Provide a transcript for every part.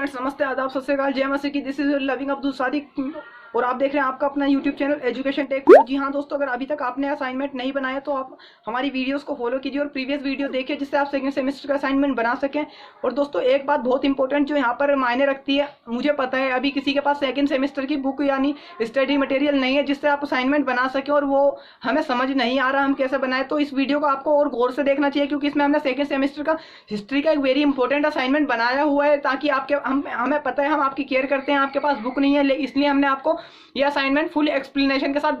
Friends, नमस्ते, आदाब, सत श्री अकाल, जय मसीह की। This is loving Abdul Sadiq और आप देख रहे हैं आपका अपना यूट्यूब चैनल एजुकेशन टेक। जी हाँ दोस्तों, अगर अभी तक आपने असाइनमेंट नहीं बनाया तो आप हमारी वीडियोस को फॉलो कीजिए और प्रीवियस वीडियो देखिए जिससे आप सेकंड सेमेस्टर का असाइनमेंट बना सकें। और दोस्तों एक बात बहुत इंपॉर्टेंट जो यहाँ पर मायने रखती है, मुझे पता है अभी किसी के पास सेकंड सेमेस्टर की बुक यानी स्टडी मटेरियल नहीं है जिससे आप असाइनमेंट बना सकें और वो हमें समझ नहीं आ रहा हम कैसे बनाए, तो इस वीडियो को आपको और गौर से देखना चाहिए क्योंकि इसमें हमने सेकंड सेमेस्टर का हिस्ट्री का एक वेरी इंपॉर्टेंट असाइनमेंट बनाया हुआ है ताकि आपके हमें पता है हम आपकी केयर करते हैं। आपके पास बुक नहीं है इसलिए हमने आपको ये असाइनमेंट फुल एक्सप्लेनेशन के साथ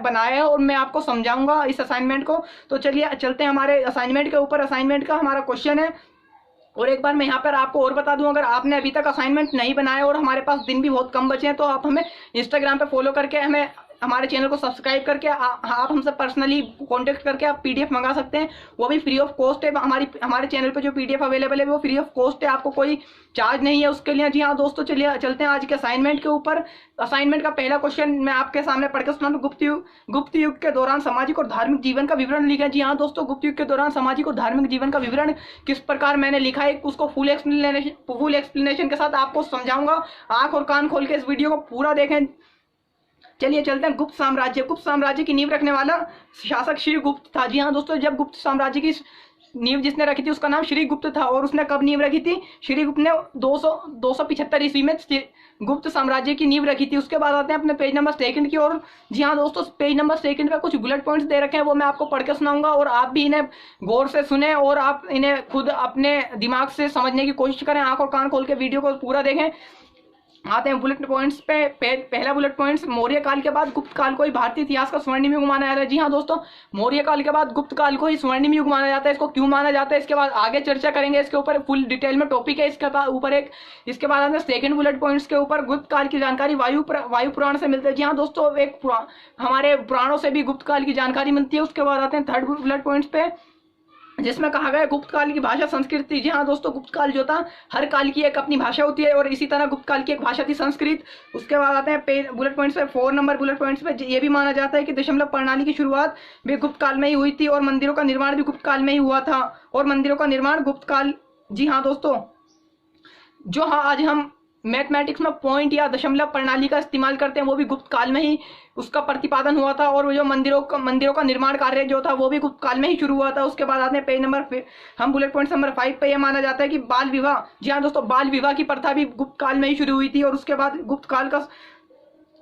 बनाया है और मैं आपको समझाऊंगा इस असाइनमेंट को। तो चलिए चलते हैं हमारे असाइनमेंट के ऊपर। असाइनमेंट का हमारा क्वेश्चन है, और एक बार मैं यहाँ पर आपको और बता दूं, अगर आपने अभी तक असाइनमेंट नहीं बनाया और हमारे पास दिन भी बहुत कम बचे हैं तो आप हमें इंस्टाग्राम पे फॉलो करके हमारे चैनल को सब्सक्राइब करके आप हमसे पर्सनली कांटेक्ट करके आप पीडीएफ मंगा सकते हैं। वो भी फ्री ऑफ कॉस्ट है। हमारे चैनल पे जो पीडीएफ अवेलेबल है वो फ्री ऑफ कॉस्ट है, आपको कोई चार्ज नहीं है उसके लिए। जी हाँ दोस्तों, चलिए चलते हैं आज के असाइनमेंट के ऊपर। असाइनमेंट का पहला क्वेश्चन मैं आपके सामने पढ़ के सुना। गुप्त युग के दौरान सामाजिक और धार्मिक जीवन का विवरण लिखा है। जी हाँ दोस्तों, गुप्त युग के दौरान सामाजिक और धार्मिक जीवन का विवरण किस प्रकार मैंने लिखा है उसको फुल एक्सप्लेनेशन के साथ आपको समझाऊंगा। आंख और कान खोल के इस वीडियो को पूरा देखें। चलिए चलते हैं। गुप्त साम्राज्य की नींव रखने वाला शासक श्रीगुप्त था। जी हाँ दोस्तों, जब गुप्त साम्राज्य की नींव जिसने रखी थी उसका नाम श्रीगुप्त था। और उसने कब नींव रखी थी? श्रीगुप्त ने 275 ईस्वी में गुप्त साम्राज्य की नींव रखी थी। उसके बाद आते हैं अपने पेज नंबर 2 की ओर। जी हाँ दोस्तों, पेज नंबर 2 पे कुछ बुलेट पॉइंट्स दे रखे हैं, वो मैं आपको पढ़ के सुनाऊंगा और आप भी इन्हें गौर से सुने और आप इन्हें खुद अपने दिमाग से समझने की कोशिश करें। आंख और कान खोल के वीडियो को पूरा देखें। आते हैं बुलेट पॉइंट्स पे। पहला बुलेट पॉइंट्स, मौर्य काल के बाद गुप्त काल को ही भारतीय इतिहास का स्वर्णिम युग माना जाता है। जी हाँ दोस्तों, मौर्य काल के बाद गुप्त काल को ही स्वर्णिम युग माना जाता है। इसको क्यों माना जाता है इसके बाद आगे चर्चा करेंगे, इसके ऊपर फुल डिटेल में टॉपिक है इसके ऊपर एक। इसके बाद आते हैं सेकंड बुलेट पॉइंट्स के ऊपर, गुप्त काल की जानकारी वायु पुराण से मिलती है। जी हाँ दोस्तों, हमारे पुराणों से भी गुप्त काल की जानकारी मिलती है। उसके बाद आते हैं थर्ड बुलेट पॉइंट्स पे जिसमें कहा गया गुप्त काल की भाषा संस्कृति। जी हाँ दोस्तों, गुप्त काल जो था हर काल की एक अपनी भाषा होती है और इसी तरह गुप्त काल की एक भाषा थी संस्कृत। उसके बाद आते हैं बुलेट पॉइंट्स पे 4 नंबर बुलेट पॉइंट्स पे ये भी माना जाता है कि दशमलव प्रणाली की शुरुआत भी गुप्त काल में ही हुई थी और मंदिरों का निर्माण भी गुप्त काल में ही हुआ था और मंदिरों का निर्माण गुप्त काल। जी हाँ दोस्तों, जो हाँ आज हम मैथमेटिक्स में पॉइंट या दशमलव प्रणाली का इस्तेमाल करते हैं वो भी गुप्त काल में ही उसका प्रतिपादन हुआ था और जो मंदिरों का निर्माण कार्य जो था वो भी गुप्त काल में ही शुरू हुआ था। उसके बाद आते हैं पेज नंबर हम बुलेट पॉइंट नंबर 5 पे यह माना जाता है कि बाल विवाह। जी हाँ दोस्तों, बाल विवाह की प्रथा भी गुप्त काल में ही शुरू हुई थी और उसके बाद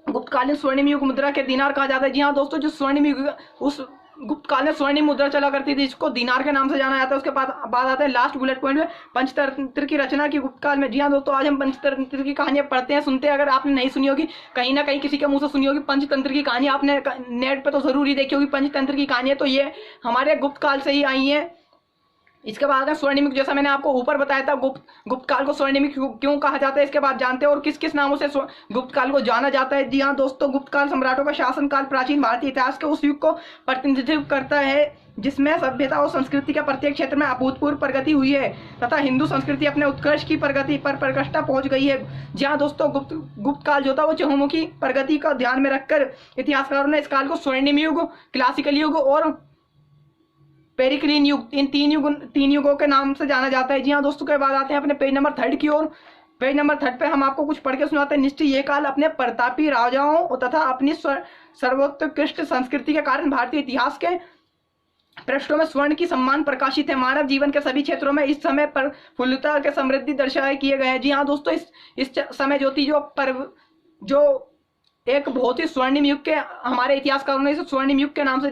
गुप्तकालीन स्वर्णिम युग मुद्रा के दिनार कहा जाता है। जी हाँ दोस्तों, जो स्वर्णिम युग उस गुप्तकालीन स्वर्णिम मुद्रा चला करती थी इसको दिनार के नाम से जाना जाता है। उसके बाद आता है लास्ट बुलेट पॉइंट में पंचतंत्र की रचना की गुप्त काल में। जी हाँ दोस्तों, आज हम पंचतंत्र की कहानियां पढ़ते हैं, सुनते हैं। अगर आपने नहीं सुनी होगी, कहीं ना कहीं किसी के मुंह से सुनी होगी पंचतंत्र की कहानी, आपने नेट पे तो जरूर ही देखी होगी पंचतंत्र की कहानी है, तो ये हमारे गुप्त काल से ही आई है। इसके बाद स्वर्णिम युग, जैसा मैंने आपको ऊपर बताया था गुप्त काल को स्वर्णिम युग क्यों कहा जाता है इसके बाद जानते हैं और किस किस नामों से गुप्त काल को जाना जाता है। जी हाँ दोस्तों, गुप्त काल सम्राटों का शासन काल प्राचीन भारतीय इतिहास के उस युग को प्रतिनिधित्व करता है जिसमें सभ्यता और संस्कृति का प्रत्येक क्षेत्र में अभूतपूर्व प्रगति हुई है तथा हिंदू संस्कृति अपने उत्कर्ष की प्रगति पर प्रकृष्टता पहुंच गई है। जी हाँ दोस्तों, गुप्त काल जो था वो चहुमुखी प्रगति का ध्यान में रखकर इतिहासकारों ने इस काल को स्वर्णिम युग, क्लासिकल युग और पेरिक्लीन युग, इन तीन युगों के नाम से जाना जाता है। जी हाँ दोस्तों, के बाद आते हैं अपने पेज नंबर 3 की ओर। पेज नंबर 3 पे हम आपको कुछ पढ़ के सुनाते हैं। निश्चय ये काल अपने प्रतापी राजाओं तथा अपनी सर्वोत्कृष्ट संस्कृति के कारण भारतीय इतिहास के पृष्ठों में स्वर्ण की सम्मान प्रकाशित है। मानव जीवन के सभी क्षेत्रों में इस समय पर फुल्लता के समृद्धि दर्शाए किए गए हैं। जी हाँ दोस्तों, इस समय जो एक बहुत ही स्वर्णिम युग के हमारे इतिहासकारों ने इसे स्वर्णिम युग के नाम से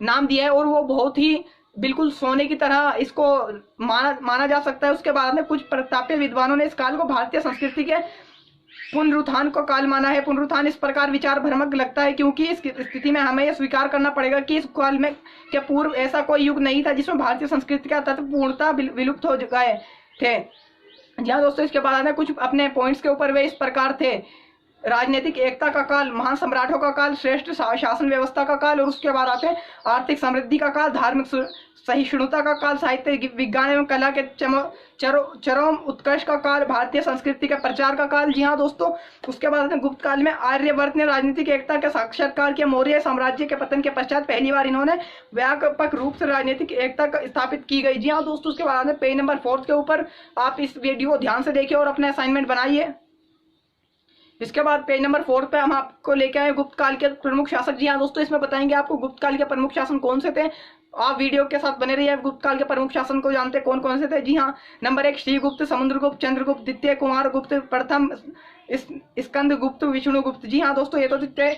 नाम दिया है और वो बहुत ही बिल्कुल सोने की तरह इसको माना जा सकता है। उसके बाद में कुछ प्रतापी विद्वानों ने इस काल को भारतीय संस्कृति के पुनरुत्थान को काल माना है। पुनरुत्थान इस प्रकार विचार भ्रमक लगता है क्योंकि इस स्थिति में हमें यह स्वीकार करना पड़ेगा कि इस काल में के पूर्व ऐसा कोई युग नहीं था जिसमें भारतीय संस्कृति का तत्व पूर्णतः विलुप्त हो गए थे। जी हाँ दोस्तों, इसके बाद कुछ अपने पॉइंट्स के ऊपर वे इस प्रकार थे। राजनीतिक एकता का काल, महान सम्राटों का काल, श्रेष्ठ शासन व्यवस्था का काल, और उसके बाद आते हैं आर्थिक समृद्धि का काल, धार्मिक सहिष्णुता का काल, साहित्य विज्ञान एवं कला के चरम उत्कर्ष का काल, भारतीय संस्कृति के प्रचार का काल। जी हाँ दोस्तों, उसके बाद आते हैं गुप्त काल में आर्यवर्त ने राजनीतिक एकता का साक्षात्कार किया। मौर्य साम्राज्य के पतन के पश्चात पहली बार इन्होंने व्यापक रूप से राजनीतिक एकता स्थापित की गई। जी हाँ दोस्तों, उसके बाद पेज नंबर 4 के ऊपर आप इस वीडियो को ध्यान से देखिए और अपने असाइनमेंट बनाइए। इसके बाद पेज नंबर 4 पे हम आपको लेके आए गुप्त काल के प्रमुख शासक। जी हाँ दोस्तों, इसमें बताएंगे आपको गुप्त काल के प्रमुख शासन कौन से थे। आप वीडियो के साथ बने रहिए। गुप्त काल के प्रमुख शासन को जानते कौन कौन से थे। जी हाँ, नंबर 1 श्रीगुप्त, समुद्रगुप्त, चंद्रगुप्त, द्वितीय कुमारगुप्त, प्रथम स्कंदगुप्त, विष्णुगुप्त। जी हाँ दोस्तों, ये तो थे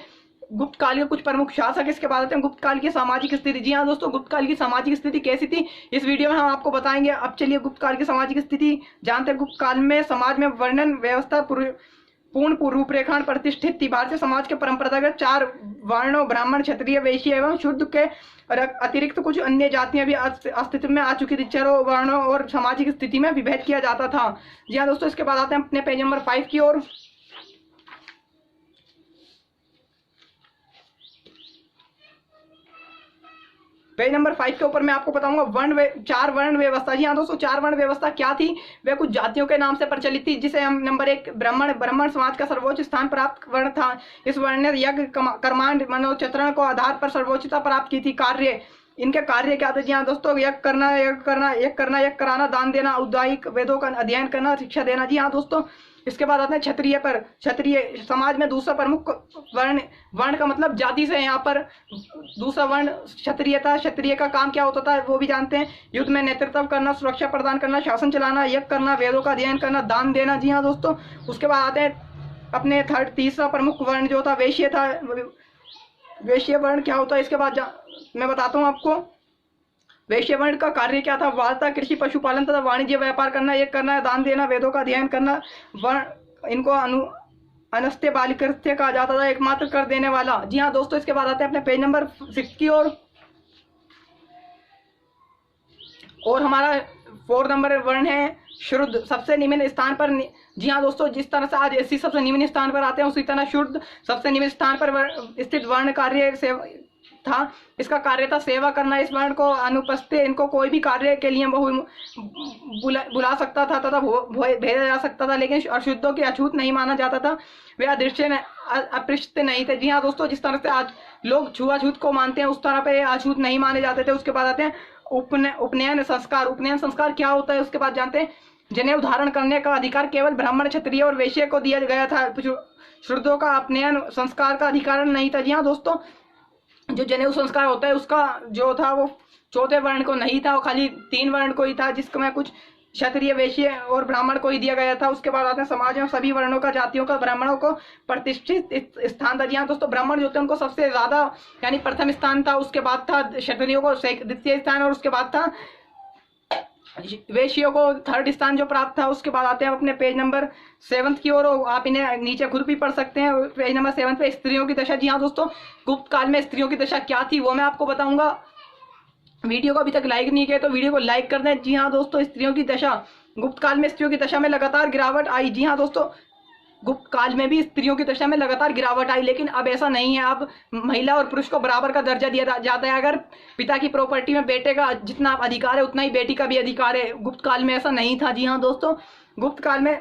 गुप्त काल के कुछ प्रमुख शासक। इसके बाद आते हैं गुप्त काल की सामाजिक स्थिति। जी हाँ दोस्तों, गुप्त काल की सामाजिक स्थिति कैसी थी इस वीडियो में हम आपको बताएंगे। अब चलिए गुप्त काल की सामाजिक स्थिति जानते हैं। गुप्त काल में समाज में वर्णन व्यवस्था पूर्ण रूपरेखाण प्रतिष्ठित थी। भारतीय समाज के परंपरागत 4 वर्णों ब्राह्मण, क्षत्रिय, वैश्य एवं शूद्र के अतिरिक्त कुछ अन्य जातियां भी अस्तित्व में आ चुकी थी। चारों वर्णों और सामाजिक स्थिति में विभेद किया जाता था। जी हाँ दोस्तों, इसके बाद आते हैं अपने पेज नंबर 5 की ओर। पेज नंबर 5 के ऊपर मैं आपको बताऊंगा 4 वर्ण व्यवस्था। जी हाँ दोस्तों, 4 वर्ण व्यवस्था क्या थी, वे कुछ जातियों के नाम से प्रचलित थी। जिसे हम नंबर 1 ब्राह्मण समाज का सर्वोच्च स्थान प्राप्त वर्ण था। इस वर्ण ने यज्ञ, कर्मांड, मनोचित्रण को आधार पर सर्वोच्चता प्राप्त की थी। कार्य, इनके कार्य क्या थे। जी हाँ दोस्तों, यज्ञ कराना, दान देना, औद्योगिक वेदों का अध्ययन करना, शिक्षा देना। जी हाँ दोस्तों, इसके बाद आते हैं क्षत्रिय पर। क्षत्रिय समाज में दूसरा प्रमुख वर्ण का मतलब जाति से यहाँ पर दूसरा वर्ण क्षत्रिय था। क्षत्रिय का काम क्या होता था वो भी जानते हैं। युद्ध में नेतृत्व करना, सुरक्षा प्रदान करना, शासन चलाना, यज्ञ करना, वेदों का अध्ययन करना, दान देना। जी हाँ दोस्तों, उसके बाद आते हैं अपने तीसरा प्रमुख वर्ण जो था वैश्य था। वैश्य वर्ण क्या होता है इसके बाद मैं बताता हूँ आपको। वैश्य वर्ण का कार्य क्या था। वार्ता, कृषि, पशुपालन तथा वाणिज्य व्यापार करना, यज्ञ करना, दान देना, वेदों का अध्ययन करना। वर्ण इनको अनस्त्य बालिकृत्य कहा जाता था, एकमात्र कर देने वाला। जी हाँ दोस्तों, इसके बाद आते हैं अपने पेज नंबर 6 की ओर। और हमारा 4 नंबर वर्ण है शुद्ध, सबसे निम्न स्थान पर। जी हाँ दोस्तों, जिस तरह से आज एससी सबसे निम्न स्थान पर आते हैं उसी तरह शुद्ध सबसे निम्न स्थान पर स्थित वर्ण कार्य से था। इसका कार्य था सेवा करना। इस वर्ण को अनुपस्थित इनको कोई भी कार्य के लिए बुला सकता था तथा भेजा जा सकता था, लेकिन अशुद्धों की अछूत नहीं माना जाता था। वे अदृश्य अपृष्ट नहीं थे। जी हाँ दोस्तों, जिस तरह से आज लोग छुआछूत को मानते हैं उस तरह पे अछूत नहीं माने जाते थे। उसके बाद आते हैं उपनयन संस्कार। उपनयन संस्कार क्या होता है उसके बाद जानते हैं। जनेऊ धारण करने का अधिकार केवल ब्राह्मण, क्षत्रिय और वैश्य को दिया गया था। शूद्रों का उपनयन संस्कार का अधिकार नहीं था। जी हाँ दोस्तों, जो जनेऊ संस्कार होता है उसका जो था वो 4थे वर्ण को नहीं था, वो खाली 3 वर्ण को ही था, जिसमें कुछ क्षत्रिय, वैश्य और ब्राह्मण को ही दिया गया था। उसके बाद आते हैं समाज में सभी वर्णों का, जातियों का ब्राह्मणों को प्रतिष्ठित स्थान था। जी हाँ दोस्तों, ब्राह्मण जो थे उनको सबसे ज्यादा यानी प्रथम स्थान था। उसके बाद था क्षत्रियों को द्वितीय स्थान, और उसके बाद था वैश्यों को 3rd स्थान जो प्राप्त था। उसके बाद आते हैं अपने पेज नंबर 7 की ओर। आप इन्हें नीचे खुद भी पढ़ सकते हैं। पेज नंबर 7 पे स्त्रियों की दशा। जी हाँ दोस्तों, गुप्त काल में स्त्रियों की दशा क्या थी वो मैं आपको बताऊंगा। वीडियो को अभी तक लाइक नहीं किया तो वीडियो को लाइक कर दें। जी हाँ दोस्तों, स्त्रियों की दशा। गुप्त काल में स्त्रियों की दशा में लगातार गिरावट आई। जी हाँ दोस्तों, गुप्त काल में भी स्त्रियों की दशा में लगातार गिरावट आई, लेकिन अब ऐसा नहीं है। अब महिला और पुरुष को बराबर का दर्जा दिया जाता है। अगर पिता की प्रॉपर्टी में बेटे का जितना अधिकार है उतना ही बेटी का भी अधिकार है। गुप्त काल में ऐसा नहीं था। जी हाँ दोस्तों, गुप्त काल में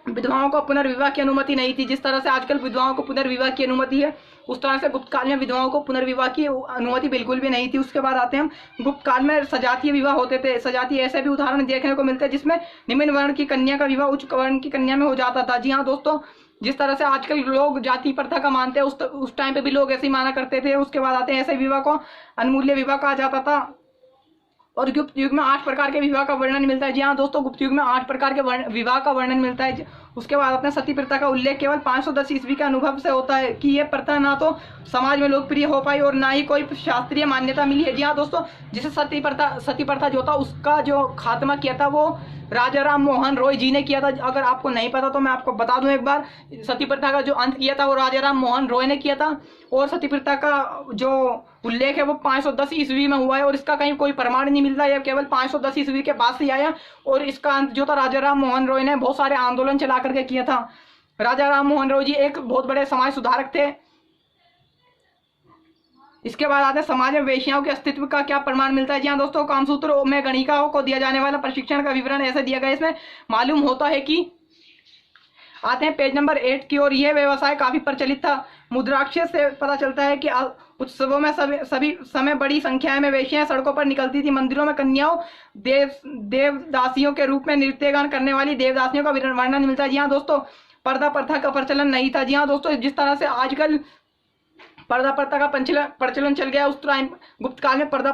विधवाओं को पुनर्विवाह की अनुमति नहीं थी। जिस तरह से आजकल विधवाओं को पुनर्विवाह की अनुमति है उस तरह से गुप्त काल में विधवाओं को पुनर्विवाह की अनुमति बिल्कुल भी नहीं थी। उसके बाद आते हैं हम गुप्त काल में सजातीय विवाह होते थे। सजातीय ऐसे भी उदाहरण देखने को मिलते हैं जिसमें निम्न वर्ण की कन्या का विवाह उच्च वर्ण की कन्या में हो जाता था। जी हाँ दोस्तों, जिस तरह से आजकल लोग जाति प्रथा का मानते हैं उस टाइम पे भी लोग ऐसे ही माना करते थे। उसके बाद आते हैं ऐसे विवाह को अनमूल्य विवाह कहा जाता था। और गुप्त युग में 8 प्रकार के विवाह का वर्णन मिलता है। जी हाँ दोस्तों, गुप्त युग में 8 प्रकार के विवाह का वर्णन मिलता है। उसके बाद अपने सती प्रथा का उल्लेख केवल 510 ईस्वी के अनुभव से होता है कि यह प्रथा ना तो समाज में लोकप्रिय हो पाई और ना ही कोई शास्त्रीय मान्यता मिली है। जी हाँ दोस्तों, जिसे सती प्रथा जो था उसका जो खात्मा किया था वो राजा राम मोहन रॉय जी ने किया था। अगर आपको नहीं पता तो मैं आपको बता दूं एक बार, सती प्रथा का जो अंत किया था वो राजा राम मोहन रॉय ने किया था। और सती प्रथा का जो उल्लेख है वो 510 ईस्वी में हुआ है और इसका कहीं कोई प्रमाण नहीं मिलता। यह केवल 510 ईस्वी के बाद से आया और इसका अंत जो था राजा राम मोहन रॉय ने बहुत सारे आंदोलन चला करके किया था। राजा राम मोहन राय जी एक बहुत बड़े समाज सुधारक थे। इसके बाद आते हैं समाज में वेश्याओं के अस्तित्व का क्या प्रमाण मिलता है। जी हाँ दोस्तों, कामसूत्र में गणिकाओं को दिया जाने वाला प्रशिक्षण का विवरण ऐसे दिया गया, इसमें मालूम होता है कि आते हैं पेज नंबर 8 की ओर। यह व्यवसाय काफी प्रचलित था। मुद्राक्षर से पता चलता है कि उत्सवों में सभी समय बड़ी संख्या में वेश्याएं सड़कों पर निकलती थी। मंदिरों में कन्याओं देवदासियों के रूप में नृत्यगान करने वाली देवदासियों का वर्णन मिलता है। जी हाँ दोस्तों, पर्दा प्रथा का प्रचलन नहीं था। जी हाँ दोस्तों, जिस तरह से आजकल पर्दा प्रथा का प्रचलन चल गया, उस टाइम गुप्त काल में पर्दा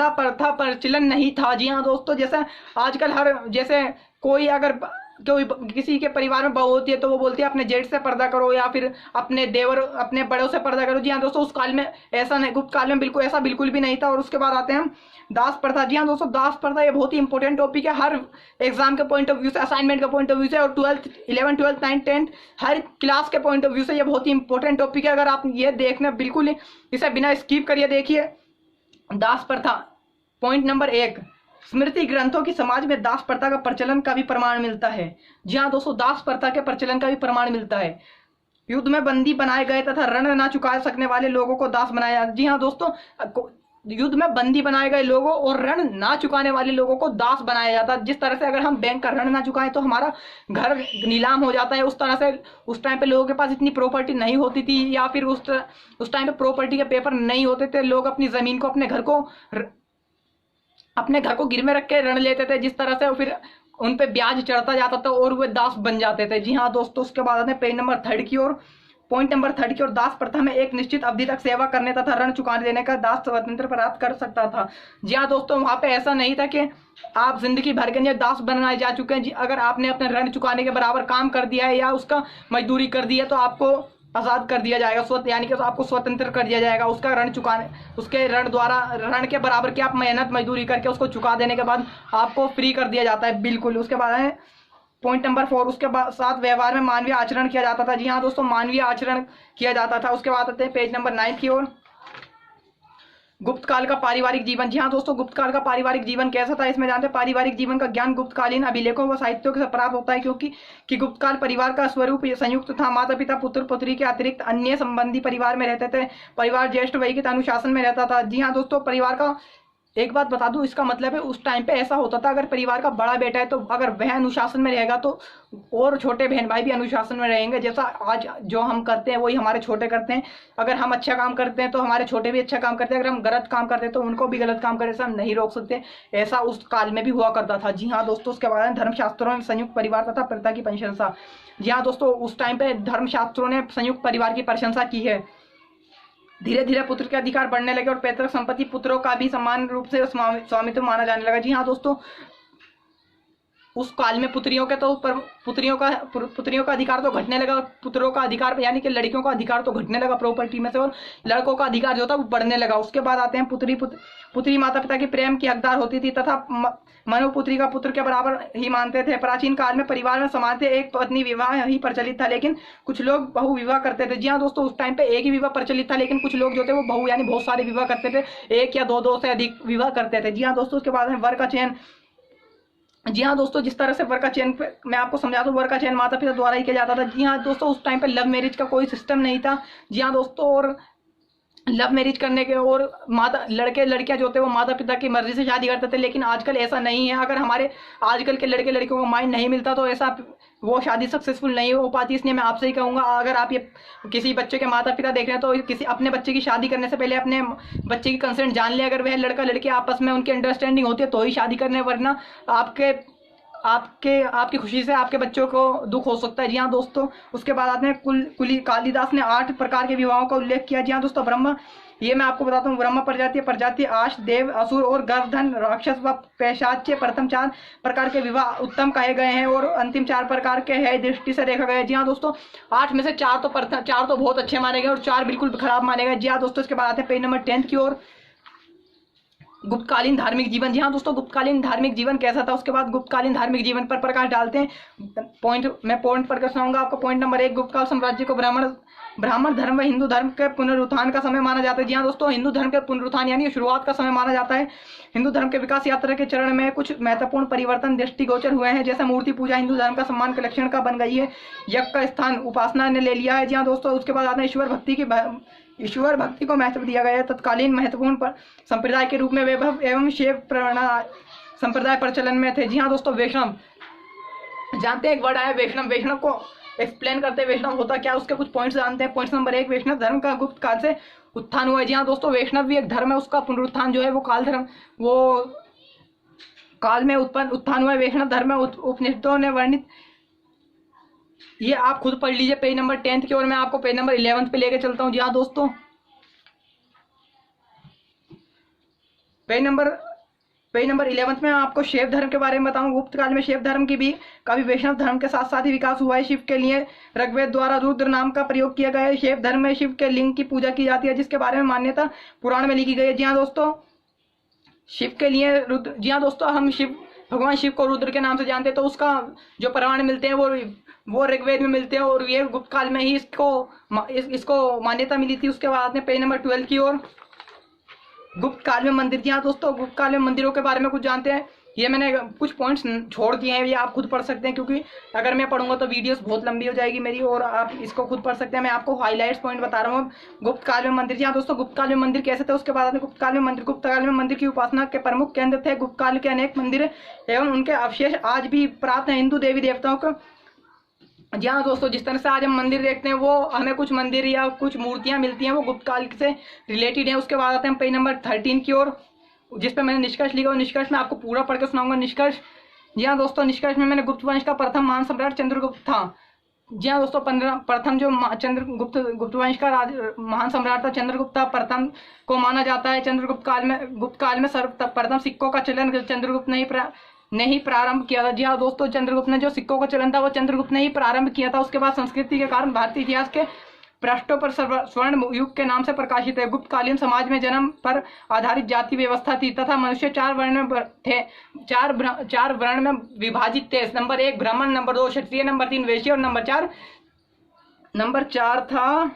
प्रथा प्रचलन नहीं था। जी हाँ दोस्तों, जैसे आजकल जैसे कोई अगर कोई किसी के परिवार में बहू होती है तो वो बोलती है अपने जेठ से पर्दा करो या फिर अपने देवर अपने बड़ों से पर्दा करो। जी हाँ दोस्तों, उस काल में ऐसा नहीं, गुप्त काल में बिल्कुल भी नहीं था। और उसके बाद आते हैं हम दास प्रथा। जी हाँ दोस्तों, दास प्रथा ये बहुत ही इंपॉर्टेंट टॉपिक है, हर एग्जाम के पॉइंट ऑफ व्यू से, असाइनमेंट के पॉइंट ऑफ व्यू से, और 11th 12th 9th 10th हर क्लास के पॉइंट ऑफ व्यू से ये बहुत ही इंपॉर्टेंट टॉपिक है। अगर आप ये देखना बिल्कुल इसे बिना स्किप करिए देखिए। दास प्रथा पॉइंट नंबर 1, स्मृति ग्रंथों की समाज में दास प्रथा का प्रचलन का भी प्रमाण मिलता है। जी हाँ दोस्तों, दास प्रथा के प्रचलन का भी प्रमाण मिलता है। युद्ध में बंदी बनाए गए तथा ऋण न चुका सकने वाले लोगों को दास बनाया जाता है। जी हाँ दोस्तों, युद्ध में बंदी बनाए गए लोगों और ऋण ना चुकाने वाले लोगों को दास बनाया जाता है। जिस तरह से अगर हम बैंक का ऋण ना चुकाएं तो हमारा घर नीलाम हो जाता है, उस तरह से उस टाइम पे लोगों के पास इतनी प्रॉपर्टी नहीं होती थी, या फिर उस टाइम पे प्रॉपर्टी के पेपर नहीं होते थे। लोग अपनी जमीन को अपने घर को गिरवे रख के ऋण लेते थे, जिस तरह से फिर उन पे ब्याज चढ़ता जाता था और वे दास बन जाते थे। जी हाँ दोस्तों, उसके बाद आते हैं पेज नंबर 3 की ओर। पॉइंट नंबर 3 की ओर, दास प्रथा में एक निश्चित अवधि तक सेवा करने तथा ऋण चुका देने का दास स्वतंत्र प्राप्त कर सकता था। जी हाँ दोस्तों, वहां पे ऐसा नहीं था कि आप जिंदगी भर के लिए दास बनाए जा चुके हैं। अगर आपने अपने ऋण चुकाने के बराबर काम कर दिया है या उसका मजदूरी कर दी है तो आपको आजाद कर दिया जाएगा, यानी कि आपको स्वतंत्र कर दिया जाएगा। उसका ऋण चुकाने, उसके ऋण द्वारा ऋण के बराबर की आप मेहनत मजदूरी करके उसको चुका देने के बाद आपको फ्री कर दिया जाता है बिल्कुल। उसके बाद है पॉइंट नंबर 4, उसके बाद साथ व्यवहार में मानवीय आचरण किया जाता था। जी हाँ दोस्तों, मानवीय आचरण किया जाता था। उसके बाद आते हैं पेज नंबर 9 की ओर, गुप्त काल का पारिवारिक जीवन। जी हाँ दोस्तों, गुप्त काल का पारिवारिक जीवन कैसा था इसमें जानते हैं। पारिवारिक जीवन का ज्ञान गुप्तकालीन अभिलेखों व साहित्यों से प्राप्त होता है, क्योंकि गुप्त काल परिवार का स्वरूप संयुक्त था। माता पिता पुत्र पुत्री के अतिरिक्त अन्य संबंधी परिवार में रहते थे। परिवार ज्येष्ठ वही के अनुशासन में रहता था। जी हाँ दोस्तों, परिवार का एक बात बता दूं, इसका मतलब है उस टाइम पे ऐसा होता था, अगर परिवार का बड़ा बेटा है तो अगर वह अनुशासन में रहेगा तो और छोटे बहन भाई भी अनुशासन में रहेंगे। जैसा आज जो हम करते हैं वही हमारे छोटे करते हैं। अगर हम अच्छा काम करते हैं तो हमारे छोटे भी अच्छा काम करते हैं, अगर हम गलत काम करते हैं तो उनको भी गलत काम करने से हम नहीं रोक सकते। ऐसा उस काल में भी हुआ करता था। जी हाँ दोस्तों, उसके बाद धर्मशास्त्रों में संयुक्त परिवार तथा प्रथा की प्रशंसा। जी हाँ दोस्तों, उस टाइम पे धर्मशास्त्रों ने संयुक्त परिवार की प्रशंसा की है। धीरे धीरे पुत्र के अधिकार बढ़ने लगे और पैतृक संपत्ति पुत्रों का भी समान रूप से स्वामित्व माना जाने लगा। जी हाँ दोस्तों, उस काल में पुत्रियों का अधिकार तो घटने लगा, पुत्रों का अधिकार यानी कि लड़कियों का अधिकार तो घटने लगा प्रॉपर्टी में से, और लड़कों का अधिकार जो था वो बढ़ने लगा। उसके बाद आते हैं पुत्री माता पिता के प्रेम की हकदार होती थी तथा मनोपुत्री का पुत्र के बराबर ही मानते थे। प्राचीन काल में परिवार में समाज थे एक पत्नी विवाह ही प्रचलित था, लेकिन कुछ लोग बहु विवाह करते थे। जी हाँ दोस्तों, उस टाइम पे एक ही विवाह प्रचलित था, लेकिन कुछ लोग जो थे वो बहु यानी बहुत सारे विवाह करते थे, एक या दो से अधिक विवाह करते थे। जी हाँ दोस्तों, उसके बाद वर का चयन। जी हाँ दोस्तों, जिस तरह से वर का चयन मैं आपको समझा दूं, वर का चयन माता पिता द्वारा ही किया जाता था। जी हाँ दोस्तों, उस टाइम पे लव मैरिज का कोई सिस्टम नहीं था। जी हाँ दोस्तों, और लव मैरिज करने के और लड़के लड़कियां जो थे वो माता पिता की मर्जी से शादी करते थे, लेकिन आजकल ऐसा नहीं है। अगर हमारे आजकल के लड़के लड़कियों को माइंड नहीं मिलता तो ऐसा वो शादी सक्सेसफुल नहीं हो पाती। इसलिए मैं आपसे ही कहूँगा, अगर आप ये किसी बच्चे के माता पिता देख रहे हैं तो किसी अपने बच्चे की शादी करने से पहले अपने बच्चे की कंसेंट जान ले। अगर वह लड़का लड़की आपस में उनकी अंडरस्टैंडिंग होती है तो ही शादी करने, वरना आपकी खुशी से आपके बच्चों को दुख हो सकता है। जी हाँ दोस्तों, उसके बाद आते हैं कालिदास ने 8 प्रकार के विवाहों का उल्लेख किया। जी हाँ दोस्तों, ब्रह्म, ये मैं आपको बताता हूँ, ब्रह्म प्रजाति आश देव असुर और गर्भधन राक्षस व पैशाच्य प्रथम 4 प्रकार के विवाह उत्तम कहे गए हैं और अंतिम 4 प्रकार के है दृष्टि से देखा गया है। जी हाँ दोस्तों, 8 में से 4 तो बहुत अच्छे माने गए और 4 बिल्कुल खराब माने गए। जी हाँ दोस्तों, इसके बाद आते हैं पेज नंबर 10 की ओर। गुप्तकालीन धार्मिक जीवन। जी हाँ दोस्तों, गुप्तकालीन धार्मिक जीवन कैसा था, उसके बाद गुप्तकालीन धार्मिक जीवन पर प्रकाश डालते हैं। मैं पॉइंट पढ़कर सुनाऊंगा आपको। पॉइंट नंबर 1, गुप्तकाल साम्राज्य को ब्राह्मण धर्म व हिंदू धर्म के पुनरुत्थान का समय माना जाता है। जी हाँ दोस्तों, हिंदू धर्म के पुनरुत्थान यानी शुरुआत का समय माना जाता है। हिंदू धर्म के विकास यात्रा के चरण में कुछ महत्वपूर्ण परिवर्तन दृष्टिगोचर हुए हैं, जैसे मूर्ति पूजा हिंदू धर्म का सम्मान के लक्षण का बन गई है, यज्ञ का स्थान उपासना ने ले लिया है। जी हाँ दोस्तों, उसके बाद आता है ईश्वर भक्ति को महत्व दिया गया है। तत्कालीन महत्वपूर्ण संप्रदाय के रूप में वैभव एवं शैव संप्रदाय प्रचलन में थे। जी हाँ दोस्तों, वैष्णव जानते हैं, एक वर्ड आया वैष्णव। वैष्णव को एक्सप्लेन करते हैं वैष्णव होता क्या, उसके कुछ पॉइंट्स जानते हैं। पॉइंट नंबर 1, वैष्णव धर्म का गुप्त काल से उत्थान हुआ है। जी हाँ दोस्तों, वैष्णव भी एक धर्म है, उसका पुनरुत्थान जो है वो काल में उत्थान हुआ है। वैष्णव धर्म में उपनिषदों ने वर्णित, ये आप खुद पढ़ लीजिए पेज नंबर 10 की ओर। मैं आपको पेज नंबर 11 पे लेके चलता हूँ। जी हाँ दोस्तों, पेज नंबर 11 में आपको शैव धर्म के बारे में बताऊं। गुप्त काल में शैव धर्म की भी कभी वैष्णव धर्म के साथ साथ ही विकास हुआ है। शिव के लिए ऋग्वेद द्वारा रुद्र नाम का प्रयोग किया गया है। शैव धर्म में शिव के लिंग की पूजा की जाती है, जिसके बारे में मान्यता पुराण में लिखी गई है। जी हाँ दोस्तों, शिव के लिए रुद्र, जी हाँ दोस्तों, हम भगवान शिव को रुद्र के नाम से जानते हैं, तो उसका जो प्रमाण मिलते हैं वो ऋग्वेद में मिलते हैं, और ये गुप्त काल में ही इसको मान्यता मिली थी। उसके बाद पेज नंबर 12 की ओर, गुप्त काल में मंदिर। जी हाँ दोस्तों, गुप्त काल में मंदिरों के बारे में कुछ जानते हैं। ये मैंने कुछ पॉइंट्स छोड़ दिए हैं, ये आप खुद पढ़ सकते हैं, क्योंकि अगर मैं पढ़ूंगा तो वीडियोस बहुत लंबी हो जाएगी मेरी, और आप इसको खुद पढ़ सकते हैं। मैं आपको हाईलाइट्स पॉइंट बता रहा हूँ। गुप्त काल में मंदिर। जी हाँ दोस्तों, गुप्त काल में मंदिर कैसे थे, उसके बाद गुप्त काल में मंदिर। गुप्त काल में मंदिर की उपासना के प्रमुख केंद्र थे। गुप्त काल के अनेक मंदिर एवं उनके अवशेष आज भी प्राप्त हैं हिंदू देवी देवताओं को। जी हाँ दोस्तों, जिस तरह से आज हम मंदिर देखते हैं, वो हमें कुछ मंदिर या कुछ मूर्तियां मिलती हैं, वो गुप्त काल से रिलेटेड है। उसके बाद आते हैं पेज नंबर 13 की ओर, जिस पे मैंने निष्कर्ष लिखा। निष्कर्ष में आपको पूरा पढ़ के सुनाऊंगा। निष्कर्ष, जी हाँ दोस्तों, निष्कर्ष में मैंने गुप्त वंश का प्रथम महान सम्राट चंद्रगुप्त था। जी हाँ दोस्तों, प्रथम जो गुप्त वंश का महान सम्राट था चंद्रगुप्त था। प्रथम को माना जाता है गुप्त काल में सर्वप्रथम सिक्कों का चलन चंद्रगुप्त ने ही प्रारंभ किया था। जी हाँ दोस्तों, चंद्रगुप्त ने जो सिक्कों का चलन था वो चंद्रगुप्त ने ही प्रारंभ किया था। उसके बाद संस्कृति के कारण भारतीय इतिहास के पृष्ठों पर स्वर्ण युग के नाम से प्रकाशित है। गुप्तकालीन समाज में जन्म पर आधारित जाति व्यवस्था थी तथा मनुष्य चार वर्ण में विभाजित थे। नंबर 1 ब्राह्मण, नंबर 2 क्षत्रिय, नंबर 3 वैश्य और नंबर 4 था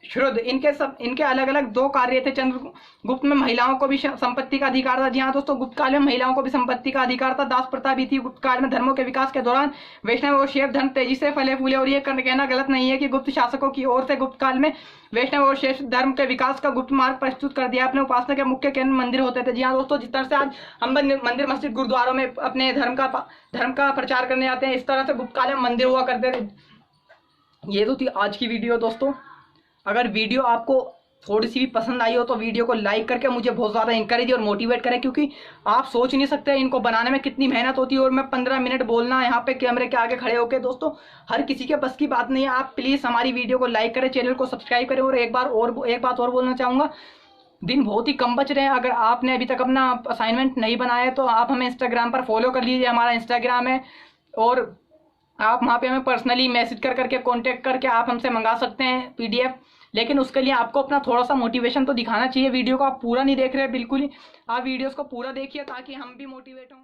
शुद्ध। इनके अलग अलग 2 कार्य थे। चंद्रगुप्त में महिलाओं को भी संपत्ति का अधिकार था। जी हाँ दोस्तों, गुप्त काल में महिलाओं को भी संपत्ति का अधिकार था। दास प्रथा भी थी। गुप्त काल में धर्मों के विकास के दौरान वैष्णव और शैव धर्म तेजी से फले फूले, और ये कहना गलत नहीं है कि गुप्त शासकों की ओर से गुप्त काल में वैष्णव और शैव धर्म के विकास का गुप्त मार्ग प्रस्तुत कर दिया। अपने उपासना के मुख्य केंद्र मंदिर होते थे। जी हाँ दोस्तों, जिस तरह से आज हम मंदिर मस्जिद गुरुद्वारों में अपने धर्म का प्रचार करने आते हैं, इस तरह से गुप्त काल में मंदिर हुआ करते थे। ये तो थी आज की वीडियो दोस्तों। अगर वीडियो आपको थोड़ी सी भी पसंद आई हो तो वीडियो को लाइक करके मुझे बहुत ज़्यादा इंकरेज और मोटिवेट करें, क्योंकि आप सोच नहीं सकते इनको बनाने में कितनी मेहनत होती है। और मैं 15 मिनट बोलना यहाँ पे कैमरे के आगे खड़े होकर, दोस्तों हर किसी के बस की बात नहीं है। आप प्लीज़ हमारी वीडियो को लाइक करें, चैनल को सब्सक्राइब करें। और एक बात और बोलना चाहूँगा, दिन बहुत ही कम बच रहे हैं। अगर आपने अभी तक अपना असाइनमेंट नहीं बनाया तो आप हमें इंस्टाग्राम पर फॉलो कर लीजिए। हमारा इंस्टाग्राम है, और आप वहाँ पे हमें पर्सनली मैसेज करके कॉन्टेक्ट करके आप हमसे मंगा सकते हैं PDF। लेकिन उसके लिए आपको अपना थोड़ा सा मोटिवेशन तो दिखाना चाहिए। वीडियो को आप पूरा नहीं देख रहे बिल्कुल ही, आप वीडियोस को पूरा देखिए ताकि हम भी मोटिवेट हों।